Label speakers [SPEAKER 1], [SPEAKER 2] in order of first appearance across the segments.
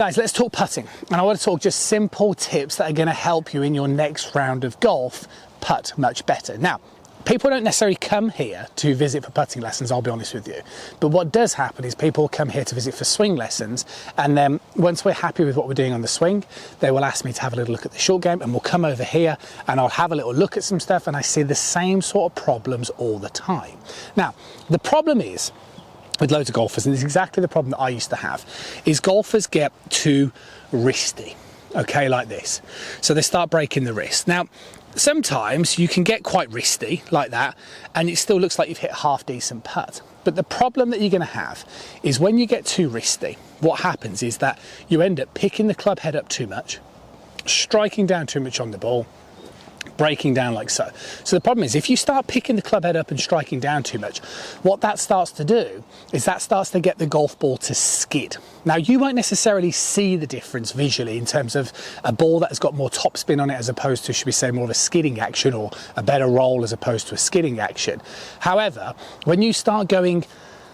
[SPEAKER 1] Guys, let's talk putting, and I want to talk just simple tips that are going to help you in your next round of golf putt much better. Now, people don't necessarily come here to visit for putting lessons, I'll be honest with you. But what does happen is people come here to visit for swing lessons, and then once we're happy with what we're doing on the swing, they will ask me to have a little look at the short game, and we'll come over here and I'll have a little look at some stuff, and I see the same sort of problems all the time. Now, the problem is, with loads of golfers, and it's exactly the problem that I used to have, is golfers get too wristy, okay, like this. So they start breaking the wrist. Now, sometimes you can get quite wristy like that, and it still looks like you've hit a half decent putt. But the problem that you're going to have is when you get too wristy, what happens is that you end up picking the club head up too much, striking down too much on the ball, breaking down like so. So the problem is, if you start picking the club head up and striking down too much, what that starts to do is that starts to get the golf ball to skid. Now, you won't necessarily see the difference visually in terms of a ball that has got more topspin on it as opposed to, should we say, more of a skidding action, or a better roll as opposed to a skidding action. However, when you start going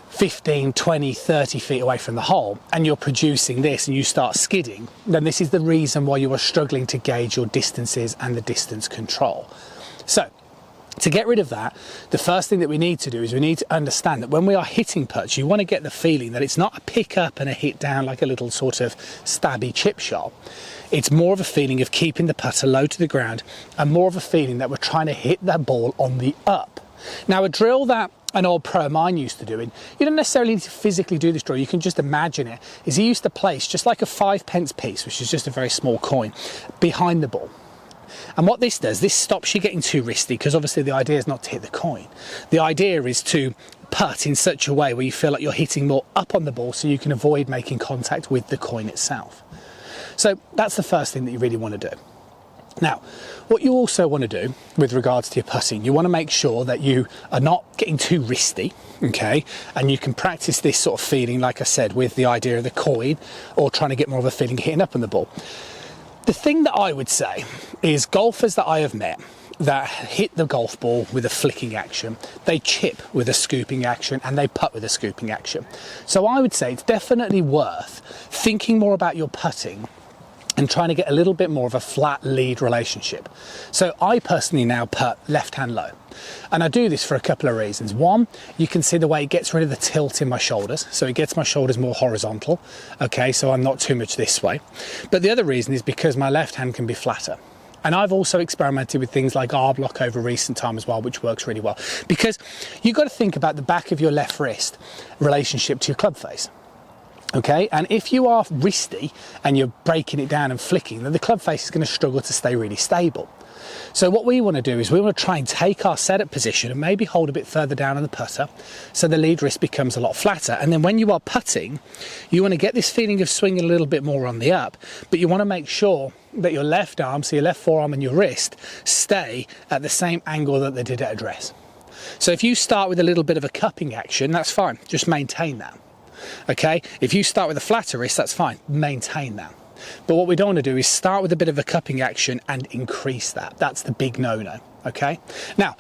[SPEAKER 1] 15, 20, 30 feet away from the hole and you're producing this and you start skidding, then this is the reason why you are struggling to gauge your distances and the distance control. So to get rid of that, the first thing that we need to do is we need to understand that when we are hitting putts, you want to get the feeling that it's not a pick up and a hit down like a little sort of stabby chip shot. It's more of a feeling of keeping the putter low to the ground, and more of a feeling that we're trying to hit that ball on the up. Now, a drill that an old pro of mine used to doing, you don't necessarily need to physically do this drill, you can just imagine it, is he used to place just like a 5p piece, which is just a very small coin, behind the ball. And what this does, this stops you getting too wristy, because obviously the idea is not to hit the coin. The idea is to putt in such a way where you feel like you're hitting more up on the ball, so you can avoid making contact with the coin itself. So that's the first thing that you really want to do. Now, what you also want to do with regards to your putting, you want to make sure that you are not getting too wristy, okay? And you can practice this sort of feeling, like I said, with the idea of the coin, or trying to get more of a feeling hitting up on the ball. The thing that I would say is, golfers that I have met that hit the golf ball with a flicking action, they chip with a scooping action, and they putt with a scooping action. So I would say it's definitely worth thinking more about your putting and trying to get a little bit more of a flat lead relationship. So I personally now putt left hand low, and I do this for a couple of reasons. One, you can see the way it gets rid of the tilt in my shoulders, so it gets my shoulders more horizontal, okay, so I'm not too much this way. But the other reason is because my left hand can be flatter. And I've also experimented with things like R-block over recent time as well, which works really well, because you've got to think about the back of your left wrist relationship to your club face. Okay, and if you are wristy and you're breaking it down and flicking, then the club face is going to struggle to stay really stable. So what we want to do is we want to try and take our setup position and maybe hold a bit further down on the putter, so the lead wrist becomes a lot flatter. And then when you are putting, you want to get this feeling of swinging a little bit more on the up, but you want to make sure that your left arm, so your left forearm and your wrist, stay at the same angle that they did at address. So if you start with a little bit of a cupping action, that's fine, just maintain that. Okay, if you start with a flatter wrist, that's fine, maintain that. But what we don't want to do is start with a bit of a cupping action and increase that. That's the big no-no, okay? Now,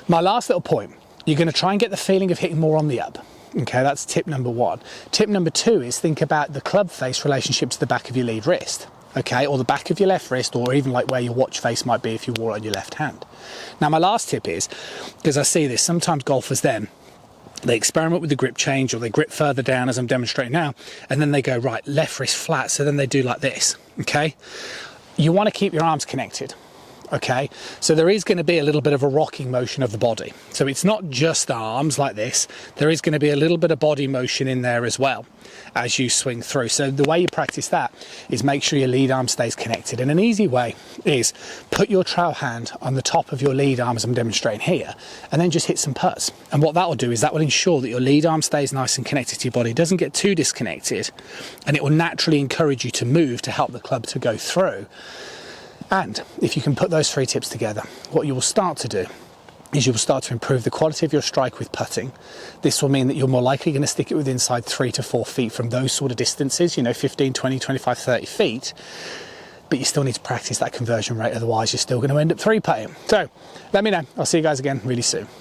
[SPEAKER 1] my last little point, you're going to try and get the feeling of hitting more on the up. Okay, that's tip number one. Tip number two is think about the club face relationship to the back of your lead wrist, okay, or the back of your left wrist, or even like where your watch face might be if you wore it on your left hand. Now, my last tip is, because I see this, sometimes golfers then, they experiment with the grip change, or they grip further down as I'm demonstrating now, and then they go, right, left wrist flat, so then they do like this, okay? You want to keep your arms connected, okay? So there is going to be a little bit of a rocking motion of the body. So it's not just arms like this, there is going to be a little bit of body motion in there as well as you swing through. So the way you practice that is make sure your lead arm stays connected. And an easy way is put your trail hand on the top of your lead arm as I'm demonstrating here, and then just hit some putts. And what that will do is that will ensure that your lead arm stays nice and connected to your body, it doesn't get too disconnected, and it will naturally encourage you to move to help the club to go through. And if you can put those three tips together, what you will start to do is you will start to improve the quality of your strike with putting. This will mean that you're more likely going to stick it with inside 3 to 4 feet from those sort of distances, you know, 15, 20, 25, 30 feet. But you still need to practice that conversion rate, otherwise you're still going to end up 3-putting. So let me know. I'll see you guys again really soon.